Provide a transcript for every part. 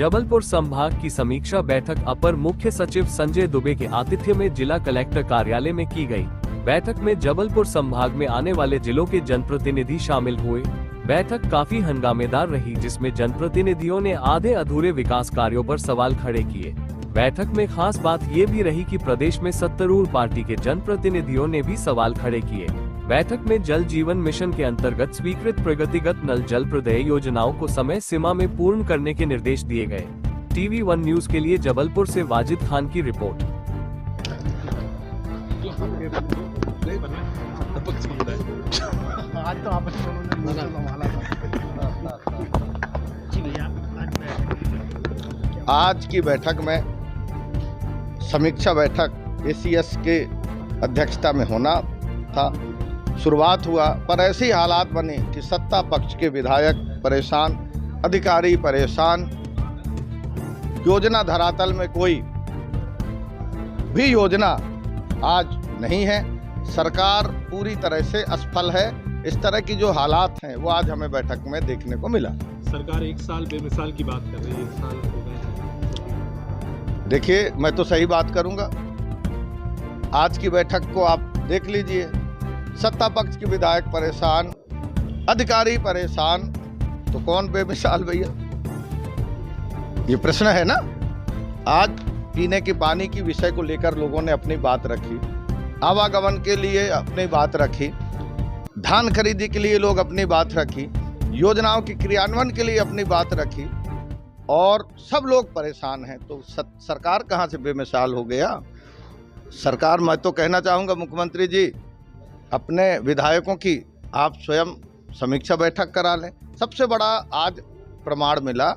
जबलपुर संभाग की समीक्षा बैठक अपर मुख्य सचिव संजय दुबे के आतिथ्य में जिला कलेक्टर कार्यालय में की गई। बैठक में जबलपुर संभाग में आने वाले जिलों के जनप्रतिनिधि शामिल हुए। बैठक काफी हंगामेदार रही, जिसमें जनप्रतिनिधियों ने आधे अधूरे विकास कार्यों पर सवाल खड़े किए। बैठक में खास बात ये भी रही कि प्रदेश में सत्तारूढ़ पार्टी के जनप्रतिनिधियों ने भी सवाल खड़े किए। बैठक में जल जीवन मिशन के अंतर्गत स्वीकृत प्रगतिगत नल जल प्रदाय योजनाओं को समय सीमा में पूर्ण करने के निर्देश दिए गए। TV1 न्यूज के लिए जबलपुर से वाजिद खान की रिपोर्ट। आज की बैठक में समीक्षा बैठक ACS के अध्यक्षता में होना था। शुरुआत हुआ पर ऐसी हालात बनी कि सत्ता पक्ष के विधायक परेशान, अधिकारी परेशान, योजना धरातल में कोई भी योजना आज नहीं है। सरकार पूरी तरह से असफल है। इस तरह की जो हालात हैं वो आज हमें बैठक में देखने को मिला। सरकार 1 साल बेमिसाल की बात कर रही है, 1 साल हो गए हैं। देखिए, मैं तो सही बात करूंगा। आज की बैठक को आप देख लीजिए। सत्ता पक्ष के विधायक परेशान, अधिकारी परेशान, तो कौन बेमिसाल भैया? ये प्रश्न है ना। आज पीने के पानी की विषय को लेकर लोगों ने अपनी बात रखी, आवागमन के लिए अपनी बात रखी, धान खरीदी के लिए लोग अपनी बात रखी, योजनाओं के क्रियान्वयन के लिए अपनी बात रखी, और सब लोग परेशान हैं। तो सरकार कहाँ से बेमिसाल हो गया? सरकार, मैं तो कहना चाहूँगा मुख्यमंत्री जी, अपने विधायकों की आप स्वयं समीक्षा बैठक करा लें। सबसे बड़ा आज प्रमाण मिला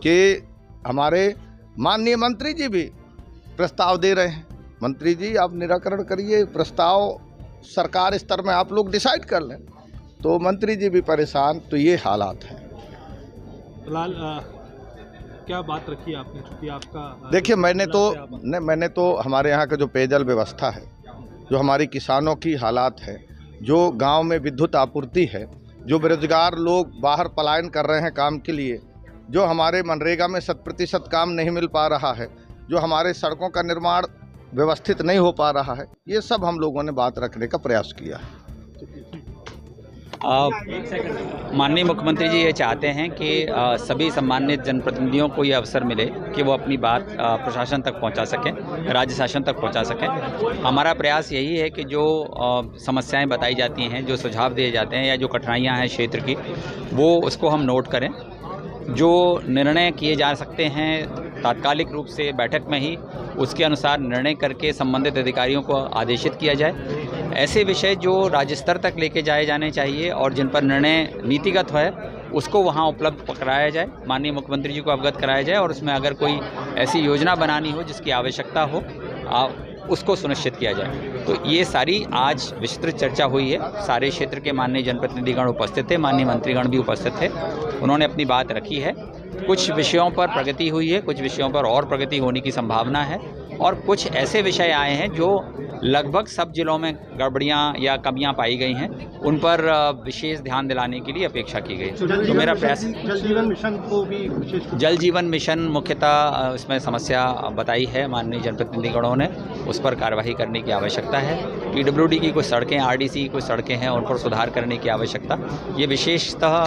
कि हमारे माननीय मंत्री जी भी प्रस्ताव दे रहे हैं। मंत्री जी, आप निराकरण करिए, प्रस्ताव सरकार स्तर में आप लोग डिसाइड कर लें। तो मंत्री जी भी परेशान। तो ये हालात हैं। फिलहाल क्या बात रखी आपने, चूंकि आपका देखिए, मैंने तो हमारे यहाँ का जो पेयजल व्यवस्था है, जो हमारी किसानों की हालात है, जो गांव में विद्युत आपूर्ति है, जो बेरोजगार लोग बाहर पलायन कर रहे हैं काम के लिए, जो हमारे मनरेगा में 100% काम नहीं मिल पा रहा है, जो हमारे सड़कों का निर्माण व्यवस्थित नहीं हो पा रहा है, ये सब हम लोगों ने बात रखने का प्रयास किया है। माननीय मुख्यमंत्री जी ये चाहते हैं कि सभी सम्मानित जनप्रतिनिधियों को ये अवसर मिले कि वो अपनी बात प्रशासन तक पहुंचा सकें, राज्य शासन तक पहुंचा सकें। हमारा प्रयास यही है कि जो समस्याएं बताई जाती हैं, जो सुझाव दिए जाते हैं या जो कठिनाइयां हैं क्षेत्र की, वो उसको हम नोट करें। जो निर्णय किए जा सकते हैं तात्कालिक रूप से बैठक में ही, उसके अनुसार निर्णय करके संबंधित अधिकारियों को आदेशित किया जाए। ऐसे विषय जो राज्य स्तर तक लेके जाए जाने चाहिए और जिन पर निर्णय नीतिगत है, उसको वहाँ उपलब्ध कराया जाए, माननीय मुख्यमंत्री जी को अवगत कराया जाए, और उसमें अगर कोई ऐसी योजना बनानी हो जिसकी आवश्यकता हो, उसको सुनिश्चित किया जाए। तो ये सारी आज विस्तृत चर्चा हुई है। सारे क्षेत्र के माननीय जनप्रतिनिधिगण उपस्थित थे, माननीय मंत्रीगण भी उपस्थित थे। उन्होंने अपनी बात रखी है। कुछ विषयों पर प्रगति हुई है, कुछ विषयों पर और प्रगति होने की संभावना है, और कुछ ऐसे विषय आए हैं जो लगभग सब जिलों में गड़बड़ियां या कमियां पाई गई हैं, उन पर विशेष ध्यान दिलाने के लिए अपेक्षा की गई। तो मेरा प्रयास, जल जीवन मिशन को भी विशेष, जल जीवन मिशन मुख्यतः इसमें समस्या बताई है माननीय जनप्रतिनिधिगणों ने, उस पर कार्रवाई करने की आवश्यकता है। PWD की कुछ सड़कें, RDC की कुछ सड़कें हैं, उन पर सुधार करने की आवश्यकता, ये विशेषतः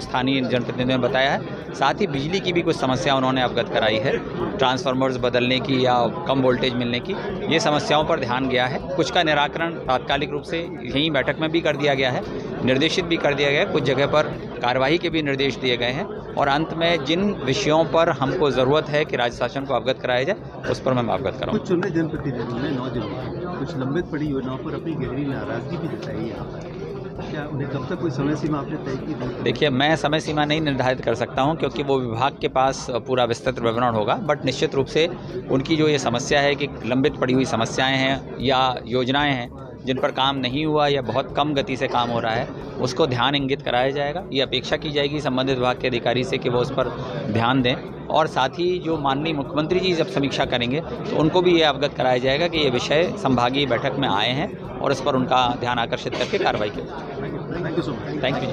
स्थानीय जनप्रतिनिधियों ने बताया है। साथ ही बिजली की भी कुछ समस्या उन्होंने अवगत कराई है, ट्रांसफार्मर्स बदलने की या कम वोल्टेज मिलने की, ये समस्याओं पर ध्यान गया है। कुछ का निराकरण तात्कालिक रूप से यहीं बैठक में भी कर दिया गया है, निर्देशित भी कर दिया गया है, कुछ जगह पर कार्रवाई के भी निर्देश दिए गए हैं, और अंत में जिन विषयों पर हमको ज़रूरत है कि राज्य शासन को अवगत कराया जाए, उस पर मैं अवगत कराऊँ। कुछ चुने जनप्रतिनिधियों ने 9 जिलों में कुछ लंबित पड़ी योजनाओं पर अपनी गहरी नाराजगी भी जताई है। क्या उन्हें कब तक कोई समय सीमा आपने तय की? देखिए, मैं समय सीमा नहीं निर्धारित कर सकता हूं, क्योंकि वो विभाग के पास पूरा विस्तृत विवरण होगा। बट निश्चित रूप से उनकी जो ये समस्या है कि लंबित पड़ी हुई समस्याएं हैं या योजनाएं हैं जिन पर काम नहीं हुआ या बहुत कम गति से काम हो रहा है, उसको ध्यान इंगित कराया जाएगा। ये अपेक्षा की जाएगी संबंधित विभाग के अधिकारी से कि वो उस पर ध्यान दें, और साथ ही जो माननीय मुख्यमंत्री जी जब समीक्षा करेंगे तो उनको भी ये अवगत कराया जाएगा कि ये विषय संभागीय बैठक में आए हैं और इस पर उनका ध्यान आकर्षित करके कार्रवाई की। Thank you so much. Thank you.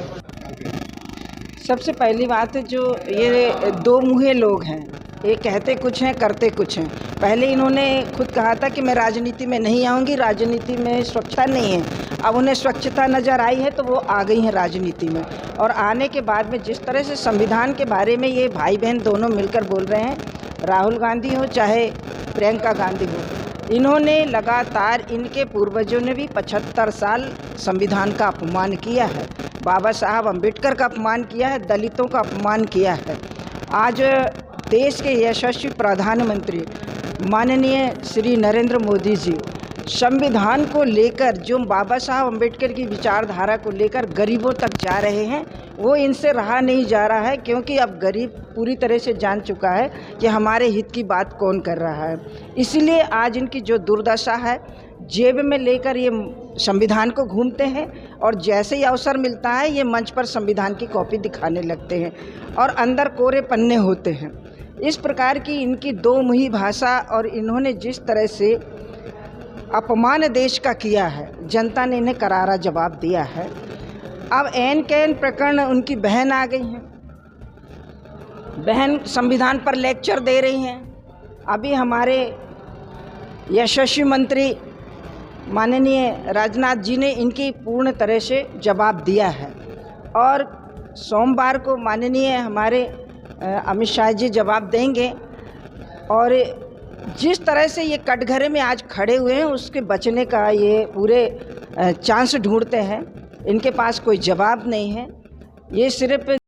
सबसे पहली बात है जो ये दो मुँहे लोग हैं, ये कहते कुछ हैं करते कुछ हैं। पहले इन्होंने खुद कहा था कि मैं राजनीति में नहीं आऊँगी, राजनीति में स्वच्छता नहीं है। अब उन्हें स्वच्छता नज़र आई है तो वो आ गई हैं राजनीति में। और आने के बाद में जिस तरह से संविधान के बारे में ये भाई बहन दोनों मिलकर बोल रहे हैं, राहुल गांधी हो चाहे प्रियंका गांधी हो, इन्होंने लगातार, इनके पूर्वजों ने भी 75 साल संविधान का अपमान किया है, बाबा साहब अम्बेडकर का अपमान किया है, दलितों का अपमान किया है। आज देश के यशस्वी प्रधानमंत्री माननीय श्री नरेंद्र मोदी जी संविधान को लेकर, जो बाबा साहब अम्बेडकर की विचारधारा को लेकर गरीबों तक जा रहे हैं, वो इनसे रहा नहीं जा रहा है, क्योंकि अब गरीब पूरी तरह से जान चुका है कि हमारे हित की बात कौन कर रहा है। इसलिए आज इनकी जो दुर्दशा है, जेब में लेकर ये संविधान को घूमते हैं और जैसे ही अवसर मिलता है ये मंच पर संविधान की कॉपी दिखाने लगते हैं और अंदर कोरे पन्ने होते हैं। इस प्रकार की इनकी दो मुही भाषा और इन्होंने जिस तरह से अपमान देश का किया है, जनता ने इन्हें करारा जवाब दिया है। अब एन कैन प्रकरण उनकी बहन आ गई हैं, बहन संविधान पर लेक्चर दे रही हैं। अभी हमारे यशस्वी मंत्री माननीय राजनाथ जी ने इनकी पूर्ण तरह से जवाब दिया है और सोमवार को माननीय हमारे अमित शाह जी जवाब देंगे। और जिस तरह से ये कटघरे में आज खड़े हुए हैं, उसके बचने का ये पूरे चांस ढूंढते हैं। इनके पास कोई जवाब नहीं है, ये सिर्फ